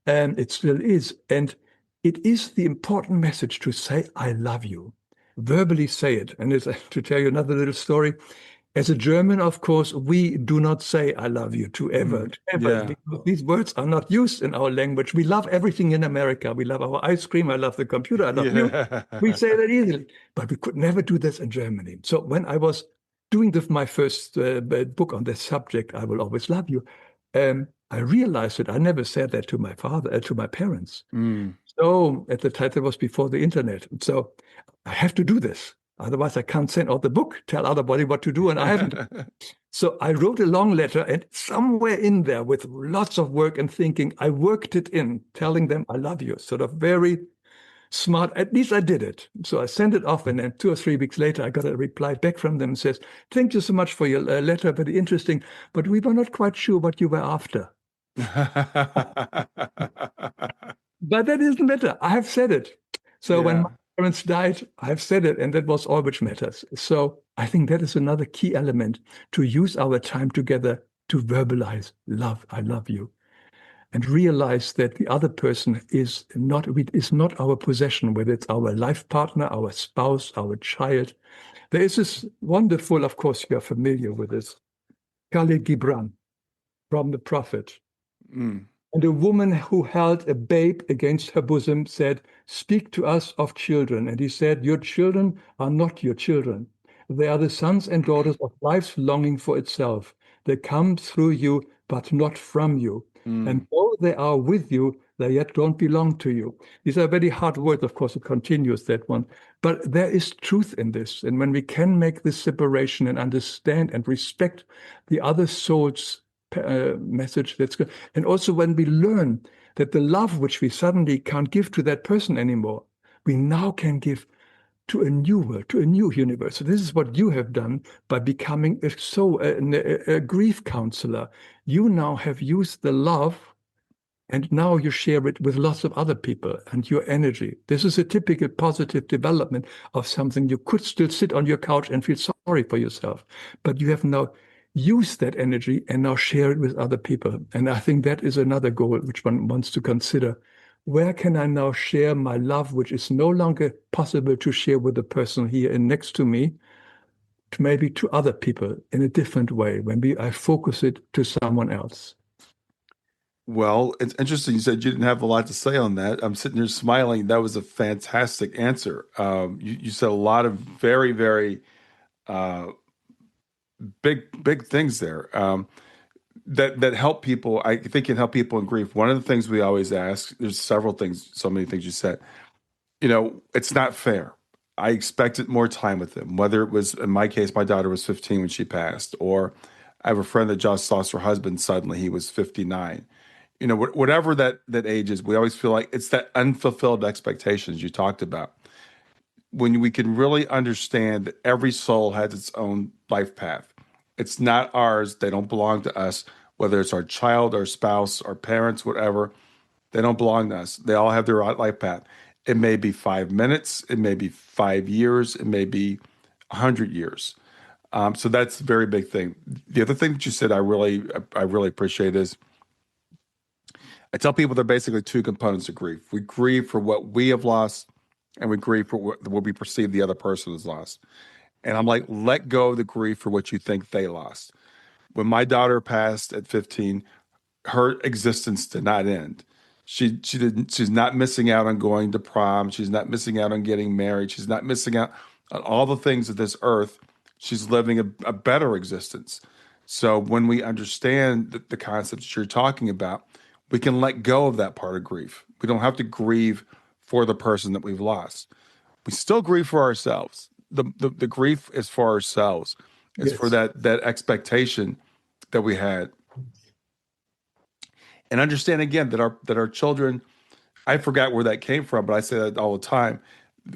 And it still is. And it is the important message to say, I love you. Verbally say it. And to tell you another little story, as a German, of course, we do not say "I love you" to ever, Yeah. because these words are not used in our language. We love everything in America. We love our ice cream. I love the computer. I love you. We say that easily, but we could never do this in Germany. So when I was doing my first book on this subject, "I Will Always Love You," I realized that I never said that to my father, to my parents. So at the time, that was before the internet. So I have to do this. Otherwise, I can't send out the book, tell everybody what to do, and I haven't. So I wrote a long letter, and somewhere in there, with lots of work and thinking, I worked it in, telling them I love you. Sort of very smart. At least I did it. So I sent it off, and then 2 or 3 weeks later, I got a reply back from them and says, "Thank you so much for your letter, very interesting, but we were not quite sure what you were after." But that doesn't matter. I have said it. So when my parents died, I have said it, and that was all which matters. So I think that is another key element, to use our time together to verbalize love, I love you, and realize that the other person is not our possession, whether it's our life partner, our spouse, our child. There is this wonderful, of course, you are familiar with this, Khalil Gibran from the Prophet. And a woman who held a babe against her bosom said, "Speak to us of children." And he said, "Your children are not your children. They are the sons and daughters of life's longing for itself. They come through you, but not from you. And though they are with you, they yet don't belong to you." These are very hard words, of course, it continues, that one. But there is truth in this. And when we can make this separation and understand and respect the other soul's message, that's good. And also when we learn that the love which we suddenly can't give to that person anymore, we now can give to a new world, to a new universe. So this is what you have done by becoming a grief counselor. You now have used the love, and now you share it with lots of other people and your energy. This is a typical positive development of something. You could still sit on your couch and feel sorry for yourself, but you have now used that energy and now share it with other people. And I think that is another goal which one wants to consider. Where can I now share my love, which is no longer possible to share with the person here and next to me, to maybe to other people in a different way, when I focus it to someone else? Well, it's interesting. You said you didn't have a lot to say on that. I'm sitting here smiling. That was a fantastic answer. You said a lot of very, very uh, big things there that help people. I think can help people in grief. One of the things we always ask, there's several things, so many things you said. It's not fair. I expected more time with them, whether it was, in my case, my daughter was 15 when she passed, or I have a friend that just lost her husband suddenly. He was 59. Whatever that age is, we always feel like it's that unfulfilled expectations you talked about. When we can really understand that every soul has its own life path, it's not ours. They don't belong to us, whether it's our child, our spouse, our parents, whatever. They don't belong to us. They all have their own life path. It may be 5 minutes, it may be 5 years, it may be 100 years. So that's a very big thing. The other thing that you said I really appreciate is, I tell people there are basically two components of grief. We grieve for what we have lost, and we grieve for what we perceive the other person has lost. And I'm like, let go of the grief for what you think they lost. When my daughter passed at 15, her existence did not end. She's not missing out on going to prom. She's not missing out on getting married. She's not missing out on all the things of this earth. She's living a better existence. So when we understand the concepts that you're talking about, we can let go of that part of grief. We don't have to grieve for the person that we've lost. We still grieve for ourselves. the grief is for ourselves. It's for Yes. that expectation that we had, and understand again that our children. I forgot where that came from, but I say that all the time.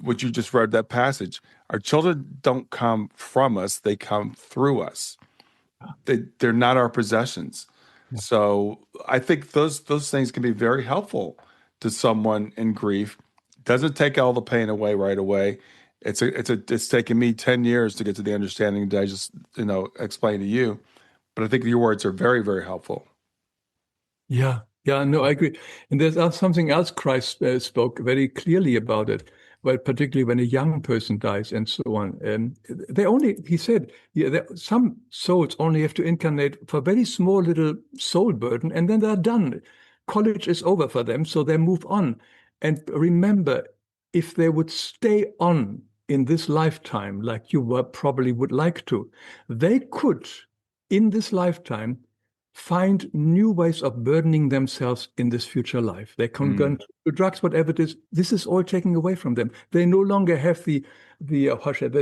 What you just read that passage. Our children don't come from us; they come through us. They're not our possessions. Yeah. So I think those things can be very helpful to someone in grief. Doesn't take all the pain away right away. It's taken me 10 years to get to the understanding that I just explained to you. But I think your words are very, very helpful. Yeah, yeah, no, I agree. And there's something else Christ spoke very clearly about it, well, particularly when a young person dies and so on. He said, yeah, some souls only have to incarnate for a very small little soul burden, and then they're done. College is over for them, so they move on. And remember, if they would stay on in this lifetime, like you probably would like to, they could, in this lifetime, find new ways of burdening themselves in this future life. They can go Mm, into drugs, whatever it is. This is all taken away from them. They no longer have the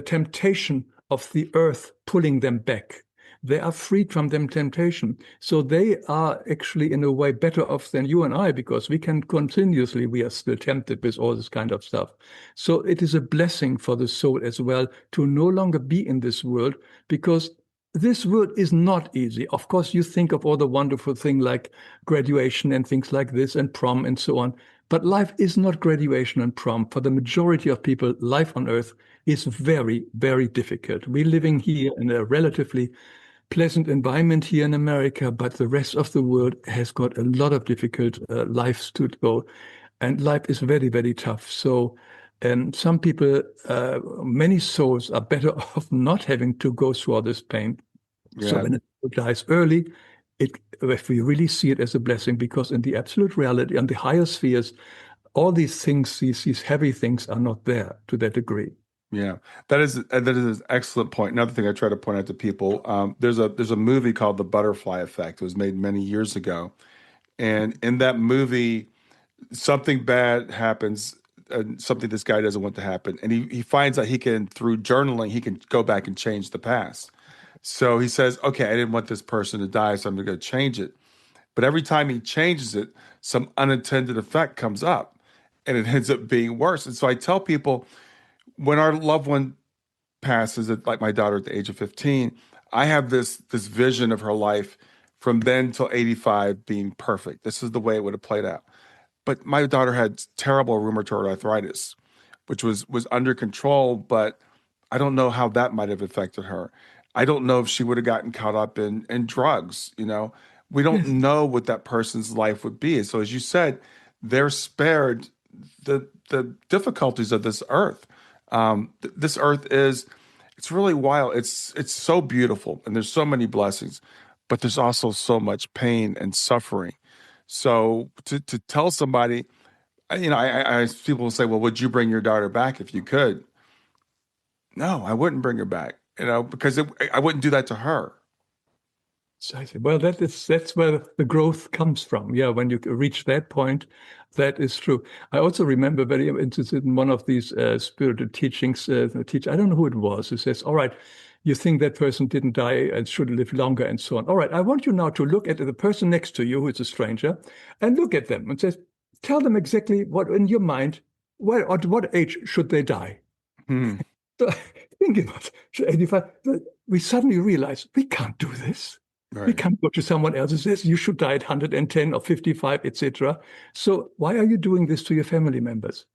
temptation of the earth pulling them back. They are freed from them temptation. So they are actually in a way better off than you and I, because we are still tempted with all this kind of stuff. So it is a blessing for the soul as well to no longer be in this world, because this world is not easy. Of course, you think of all the wonderful things like graduation and things like this and prom and so on. But life is not graduation and prom. For the majority of people, life on earth is very, very difficult. We're living here in a relatively pleasant environment here in America, but the rest of the world has got a lot of difficult lives to go. And life is very, very tough. So, some people, many souls are better off not having to go through all this pain. So yeah, when it dies early, if we really see it as a blessing, because in the absolute reality, on the higher spheres, all these things, these heavy things, are not there to that degree. yeah. That is an excellent point. Another thing I try to point out to people, there's a movie called The Butterfly Effect. It was made many years ago, and in that movie, something bad happens, something this guy doesn't want to happen, and he finds out he can, through journaling, he can go back and change the past. So he says, "Okay, I didn't want this person to die, so I'm going to change it." But every time he changes it, some unintended effect comes up, and it ends up being worse. And so I tell people, when our loved one passes, like my daughter at the age of 15, I have this vision of her life from then till 85 being perfect. This is the way it would have played out. But my daughter had terrible rheumatoid arthritis, which was under control, but I don't know how that might have affected her. I don't know if she would have gotten caught up in drugs, you know. We don't Yes. know what that person's life would be. So as you said, they're spared the difficulties of this earth. This earth is, it's really wild. It's so beautiful, and there's so many blessings, but there's also so much pain and suffering. So to tell somebody, people will say, "Well, would you bring your daughter back if you could?" No, I wouldn't bring her back, because I wouldn't do that to her. So I say, well, that's where the growth comes from. Yeah, when you reach that point, that is true. I also remember very interested in one of these spirited teachings. The teacher, I don't know who it was, who says, "All right, you think that person didn't die and should live longer and so on. All right, I want you now to look at the person next to you, who is a stranger, and look at them and says, tell them exactly what in your mind, at what age should they die?" Hmm. So think about 85. We suddenly realize we can't do this. We Right. can't go to someone else and says you should die at 110 or 55, etc. So why are you doing this to your family members?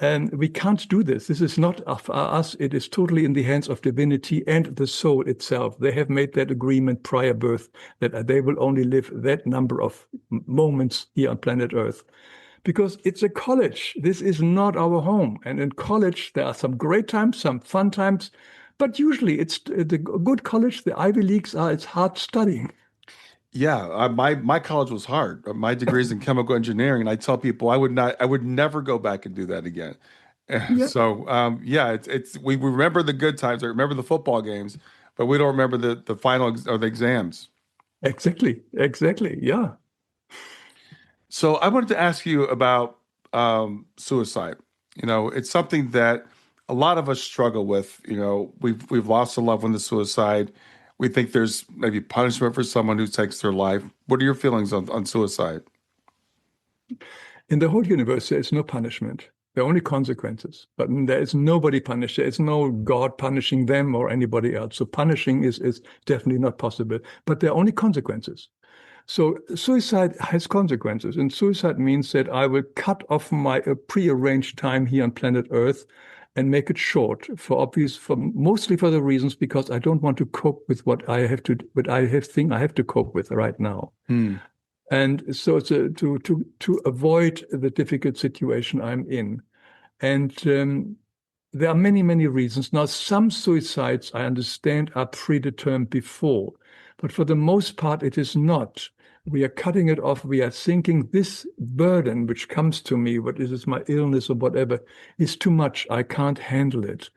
And we can't do this. This is not for us. It is totally in the hands of divinity and the soul itself. They have made that agreement prior birth that they will only live that number of moments here on planet Earth, because it's a college. This is not our home. And in college, there are some great times, some fun times, but usually it's the good college, the Ivy Leagues it's hard studying. Yeah, my college was hard. My degree is in chemical engineering, and I tell people I would never go back and do that again. Yeah, So yeah, we remember the good times. I remember the football games, but we don't remember the final or the exams. exactly. Exactly. Yeah. So I wanted to ask you about suicide. It's something that a lot of us struggle with, we've lost a loved one to suicide. We think there's maybe punishment for someone who takes their life. What are your feelings on suicide? In the whole universe, there is no punishment. There are only consequences. But there is nobody punished. There is no God punishing them or anybody else. So punishing is definitely not possible. But there are only consequences. So suicide has consequences. And suicide means that I will cut off my prearranged time here on planet Earth and make it short mostly for the reasons because I don't want to cope with what I think I have to cope with right now. And so to avoid the difficult situation I'm in. And there are many, many reasons. Now, some suicides, I understand, are predetermined before. But for the most part, it is not. We are cutting it off. We are thinking this burden which comes to me, what is it, my illness or whatever, is too much. I can't handle it.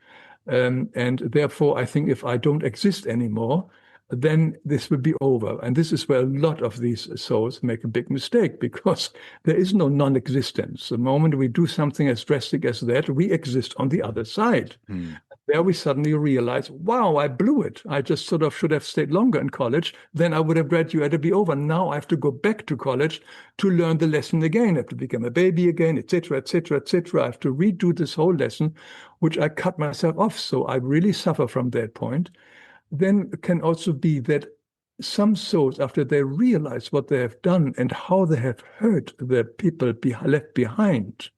And therefore, I think if I don't exist anymore, then this will be over. And this is where a lot of these souls make a big mistake because there is no non-existence. The moment we do something as drastic as that, we exist on the other side. There we suddenly realize, wow, I blew it. I just sort of should have stayed longer in college. Then I would have graduated, be over. Now I have to go back to college to learn the lesson again. I have to become a baby again, etc., etc., etc. I have to redo this whole lesson, which I cut myself off. So I really suffer from that point. Then it can also be that some souls, after they realize what they have done and how they have hurt the people left behind,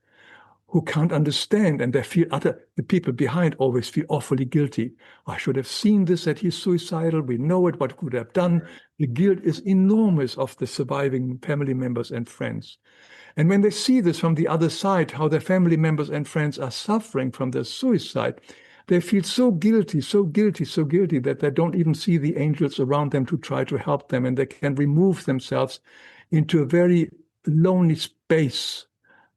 who can't understand, and the people behind always feel awfully guilty. I should have seen this, that he's suicidal. We know it, what could have done. The guilt is enormous of the surviving family members and friends. And when they see this from the other side, how their family members and friends are suffering from their suicide, they feel so guilty, so guilty, so guilty that they don't even see the angels around them to try to help them. And they can remove themselves into a very lonely space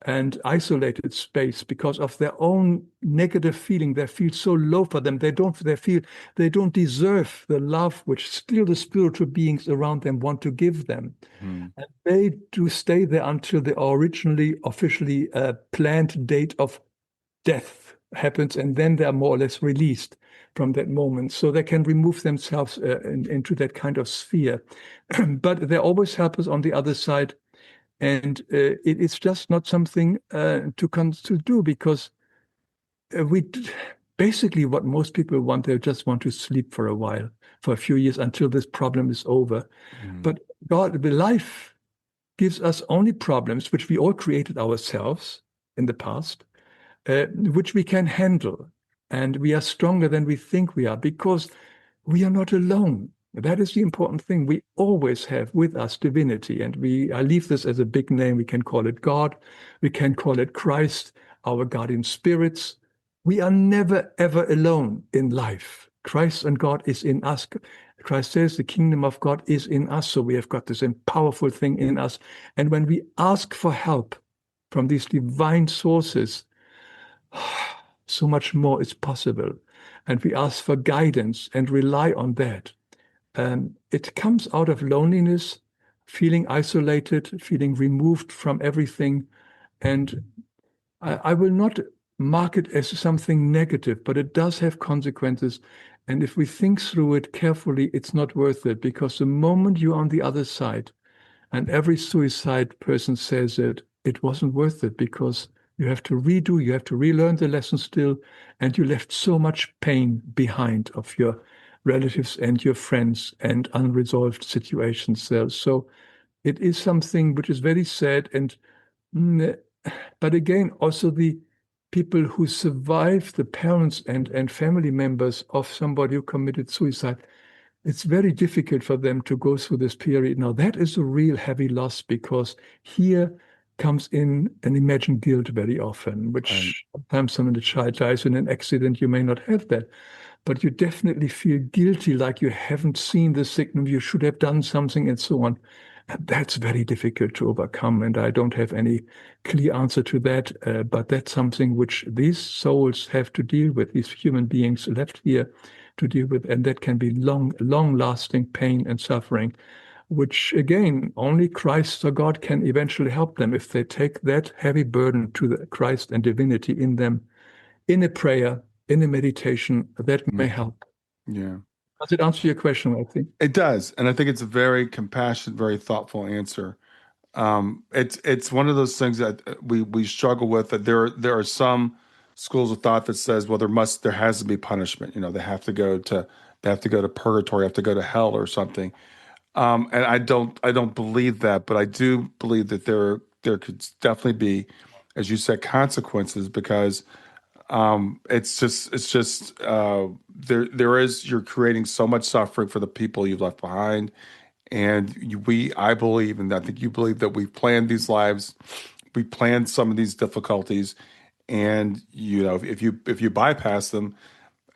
and isolated space because of their own negative feeling. They feel so low for them. They feel they don't deserve the love which still the spiritual beings around them want to give them. And they do stay there until the originally officially planned date of death happens, and then they are more or less released from that moment. So they can remove themselves into that kind of sphere. But there always helpers on the other side. And it's just not something to do because basically what most people want, they just want to sleep for a while, for a few years until this problem is over. But the life gives us only problems which we all created ourselves in the past, which we can handle. And we are stronger than we think we are because we are not alone. That is the important thing. We always have with us divinity, and I leave this as a big name. We can call it God. We can call it Christ, our guardian spirits. We are never, ever alone in life. Christ and God is in us. Christ says the kingdom of God is in us. So we have got this powerful thing in us. And when we ask for help from these divine sources, so much more is possible. And we ask for guidance and rely on that. It comes out of loneliness, feeling isolated, feeling removed from everything. And I will not mark it as something negative, but it does have consequences. And if we think through it carefully, it's not worth it because the moment you're on the other side, and every suicide person says it wasn't worth it because you have to redo, you have to relearn the lesson still, and you left so much pain behind of your relatives and your friends and unresolved situations there. So it is something which is very sad. But again, also the people who survive, the parents and family members of somebody who committed suicide, it's very difficult for them to go through this period. Now, that is a real heavy loss because here comes in an imagined guilt very often, which sometimes when the child dies in an accident, you may not have that. But you definitely feel guilty, like you haven't seen the signal, you should have done something, and so on. And that's very difficult to overcome. And I don't have any clear answer to that. But that's something which these souls have to deal with, these human beings left here to deal with. And that can be long-lasting pain and suffering, which, again, only Christ or God can eventually help them if they take that heavy burden to the Christ and divinity in them in a prayer in a meditation, that may help. Yeah. Does it answer your question, I think? It does. And I think it's a very compassionate, very thoughtful answer. It's one of those things that we struggle with, that there are some schools of thought that says, well, there has to be punishment. They have to go to purgatory, have to go to hell or something. And I don't believe that, but I do believe that there could definitely be, as you said, consequences, because you're creating so much suffering for the people you've left behind. And I believe, and I think you believe, that we've planned these lives, we planned some of these difficulties, and if you bypass them,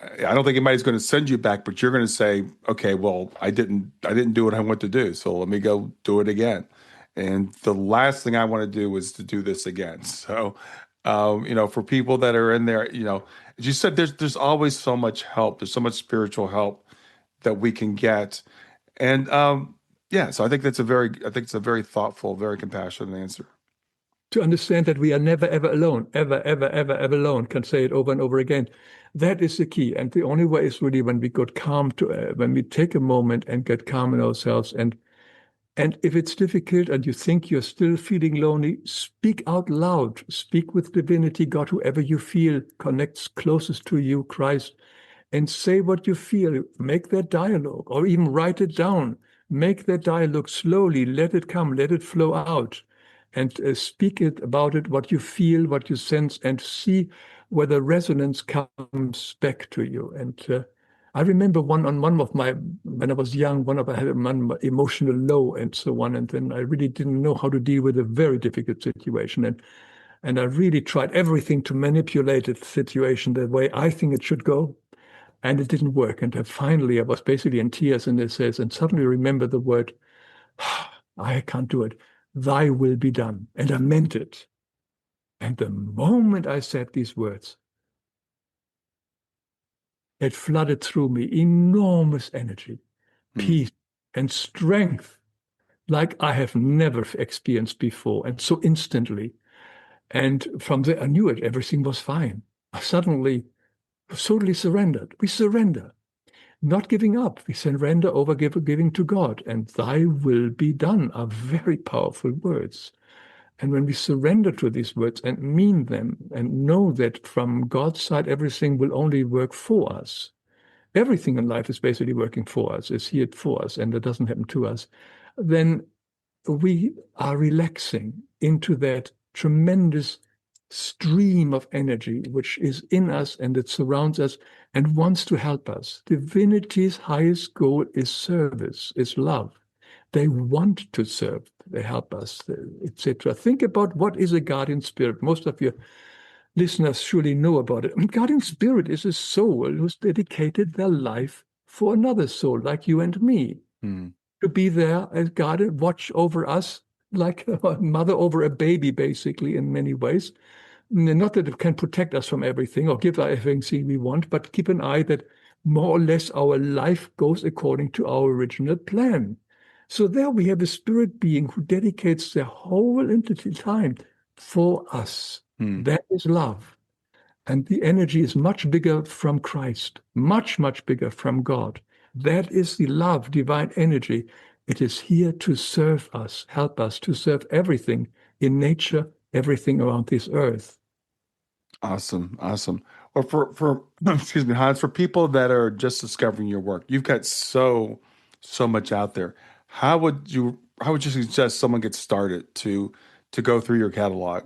I don't think anybody's going to send you back, but you're going to say, okay, well, I didn't do what I want to do, so let me go do it again. And the last thing I want to do is to do this again. So, for people that are in there, as you said, there's always so much help. There's so much spiritual help that we can get. And yeah, so I think it's a very thoughtful, very compassionate answer. To understand that we are never, ever alone, ever, ever, ever, ever alone, can say it over and over again. That is the key. And the only way is really when we get calm, when we take a moment and get calm in ourselves. And if it's difficult and you think you're still feeling lonely, speak out loud. Speak with divinity, God, whoever you feel connects closest to you, Christ, and say what you feel. Make that dialogue, or even write it down. Make that dialogue slowly. Let it come. Let it flow out. And speak about it, what you feel, what you sense, and see whether resonance comes back to you. And I remember when I was young, I had an emotional low and so on, and then I really didn't know how to deal with a very difficult situation. And I really tried everything to manipulate the situation the way I think it should go. And it didn't work. And finally, I was basically in tears, and it says, and suddenly remember the word, I can't do it. Thy will be done. And I meant it. And the moment I said these words, it flooded through me enormous energy, peace, and strength like I have never experienced before, and so instantly. And from there, I knew it. Everything was fine. I suddenly totally surrendered. We surrender, not giving up. We surrender over giving to God. And thy will be done are very powerful words. And when we surrender to these words and mean them and know that from God's side, everything will only work for us. Everything in life is basically working for us, is here for us, and it doesn't happen to us. Then we are relaxing into that tremendous stream of energy which is in us and it surrounds us and wants to help us. Divinity's highest goal is service, is love. They want to serve, they help us, etc. Think about what is a guardian spirit. Most of your listeners surely know about it. A guardian spirit is a soul who's dedicated their life for another soul, like you and me, to be there as guard, watch over us, like a mother over a baby, basically, in many ways. Not that it can protect us from everything or give us everything we want, but keep an eye that more or less our life goes according to our original plan. So there we have a spirit being who dedicates their whole entity time for us. That is love. And the energy is much bigger from Christ, much, much bigger from God. That is the love, divine energy. It is here to serve us, help us to serve everything in nature, everything around this earth. Awesome, awesome. Or for excuse me, Hans, for people that are just discovering your work, you've got so much out there. How would you suggest someone get started to go through your catalog?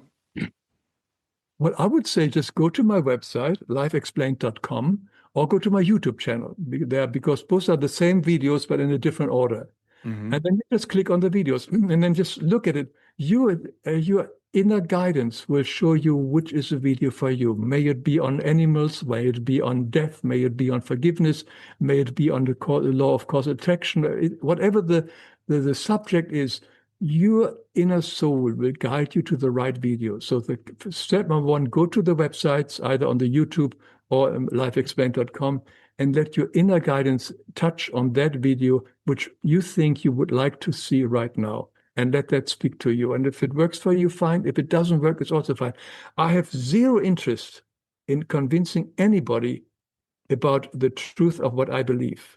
Well, I would say just go to my website, lifeexplained.com, or go to my YouTube channel there, because both are the same videos, but in a different order. Mm-hmm. And then you just click on the videos and then just look at it. Your inner guidance will show you which is the video for you. May it be on animals, may it be on death, may it be on forgiveness, may it be on the law of cause attraction, whatever the subject is, your inner soul will guide you to the right video. So the step number one, go to the websites, either on the YouTube or lifeexplained.com, and let your inner guidance touch on that video which you think you would like to see right now, and let that speak to you. And if it works for you, fine. If it doesn't work, it's also fine. I have zero interest in convincing anybody about the truth of what I believe.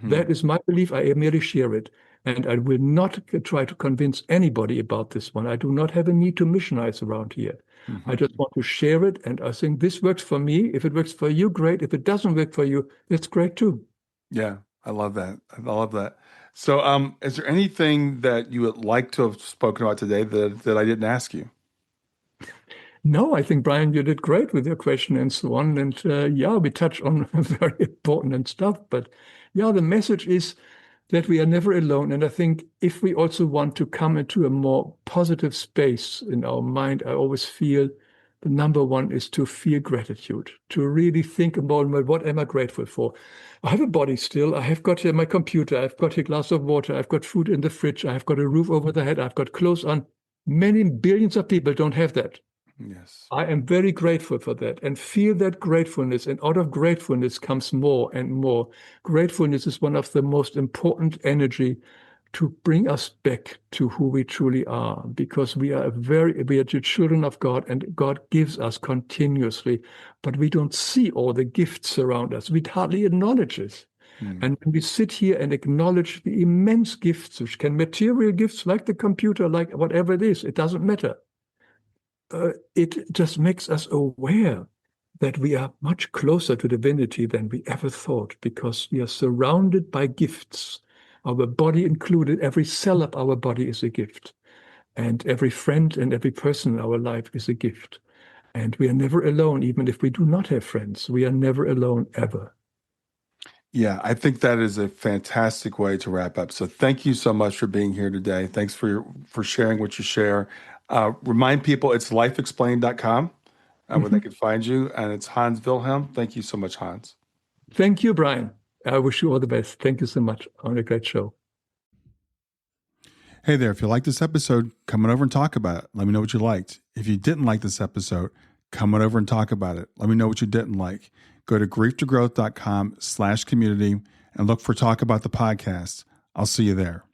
That is my belief. I merely share it. And I will not try to convince anybody about this one. I do not have a need to missionize around here. I just want to share it. And I think this works for me. If it works for you, great. If it doesn't work for you, that's great too. Yeah, I love that. I love that. So, is there anything that you would like to have spoken about today that I didn't ask you? No, I think, Brian, you did great with your question and so on. And yeah, we touched on very important and stuff. But yeah, the message is that we are never alone. And I think if we also want to come into a more positive space in our mind, I always feel the number one is to feel gratitude, to really think about, well, what am I grateful for? I have a body still. I have got here my computer. I've got a glass of water. I've got food in the fridge. I've got a roof over the head. I've got clothes on. Many billions of people don't have that. Yes. I am very grateful for that and feel that gratefulness. And out of gratefulness comes more and more. Gratefulness is one of the most important energy to bring us back to who we truly are, because we are the children of God, and God gives us continuously, but we don't see all the gifts around us. We hardly acknowledge it. And when we sit here and acknowledge the immense gifts, which can material gifts like the computer, like whatever it is, it doesn't matter. It just makes us aware that we are much closer to divinity than we ever thought, because we are surrounded by gifts, our body included. Every cell of our body is a gift, and every friend and every person in our life is a gift. And we are never alone, even if we do not have friends. We are never alone, ever. Yeah, I think that is a fantastic way to wrap up. So thank you so much for being here today. Thanks for sharing what you share. Remind people it's lifeexplained.com where they can find you. And it's Hans Wilhelm. Thank you so much, Hans. Thank you, Brian. I wish you all the best. Thank you so much on a great show. Hey there, if you like this episode, come on over and talk about it. Let me know what you liked. If you didn't like this episode, come on over and talk about it. Let me know what you didn't like. Go to grieftogrowth.com/community and look for Talk About the Podcast. I'll see you there.